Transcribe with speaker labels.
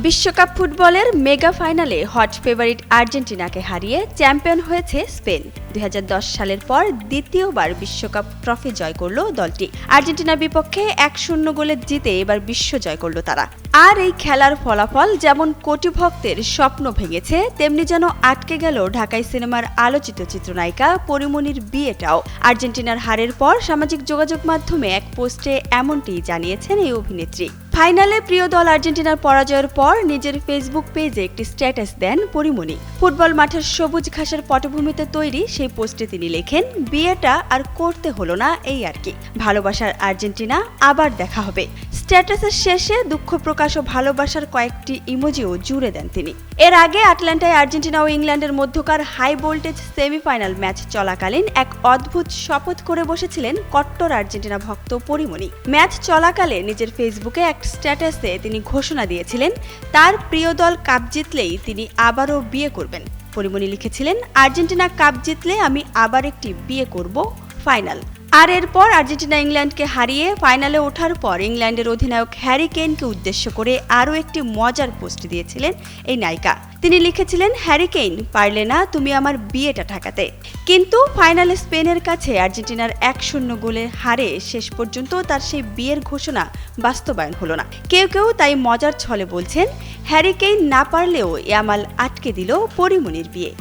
Speaker 1: বিশ্বকাপ ফুটবলের মেগা ফাইনালে হট ফেভারিট আর্জেন্টিনাকে হারিয়ে চ্যাম্পিয়ন হয়েছে স্পেন। 2010 সালের পর দ্বিতীয়বার বিশ্বকাপ ট্রফি জয় করল দলটি। আর্জেন্টিনার বিপক্ষে 1-0 গোলে জিতে এবার বিশ্ব জয় করল তারা। আর এই খেলার ফলাফল যেমন কোটি ভক্তের স্বপ্ন ভেঙেছে, তেমনি যেন আটকে গেল ঢাকাই সিনেমার আলোচিত চিত্রনায়িকা পরিমণির বিয়েটাও। আর্জেন্টিনার হারের পর সামাজিক যোগাযোগ মাধ্যমে এক পোস্টে এমনটি জানিয়েছেন এই অভিনেত্রী। ফাইনালে প্রিয় দল আর্জেন্টিনার পরাজয়ের পর নিজের ফেসবুক পেজে একটি স্ট্যাটাস দেন পরিমণি। ফুটবল মাঠের সবুজ ঘাসের পটভূমিতে তৈরি সেই পোস্টে তিনি লেখেন, বিয়েটা আর করতে হলো না, এই আর কি, ভালোবাসার আর্জেন্টিনা, আবার দেখা হবে। স্ট্যাটাসের শেষে দুঃখ প্রকাশ ও ভালোবাসার কয়েকটি ইমোজিও জুড়ে দেন তিনি। এর আগে আটলান্টায় আর্জেন্টিনা ও ইংল্যান্ডের মধ্যকার হাই ভোল্টেজ সেমিফাইনাল ম্যাচ চলাকালীন এক অদ্ভুত শপথ করে বসেছিলেন কট্টর আর্জেন্টিনা ভক্ত পরিমণি। ম্যাচ চলাকালে নিজের ফেসবুকে এক স্ট্যাটাসে তিনি ঘোষণা দিয়েছিলেন, তার প্রিয় দল কাপ জিতলেই তিনি আবারও বিয়ে করবেন। পরিমণি লিখেছিলেন, আর্জেন্টিনা কাপ জিতলে আমি আবার একটি বিয়ে করব, ফাইনাল। আর এরপর আর্জেন্টিনা ইংল্যান্ডকে হারিয়ে ফাইনালে ওঠার পর ইংল্যান্ডের অধিনায়ক হ্যারি কেইনকে উদ্দেশ্য করে আরও একটি মজার পোস্ট দিয়েছিলেন এই নায়িকা। তিনি লিখেছিলেন, হ্যারি কেইন, পারলে না তুমি আমার বিয়েটা ঠেকাতে। কিন্তু ফাইনালে স্পেনের কাছে আর্জেন্টিনার 1-0 গোলের হারে শেষ পর্যন্ত তার সেই বিয়ের ঘোষণা বাস্তবায়ন হলো না। কেউ কেউ তাই মজার ছলে বলছেন, হ্যারি কেইন না পারলেও ইয়ামাল আটকে দিল পরিমণির বিয়ে।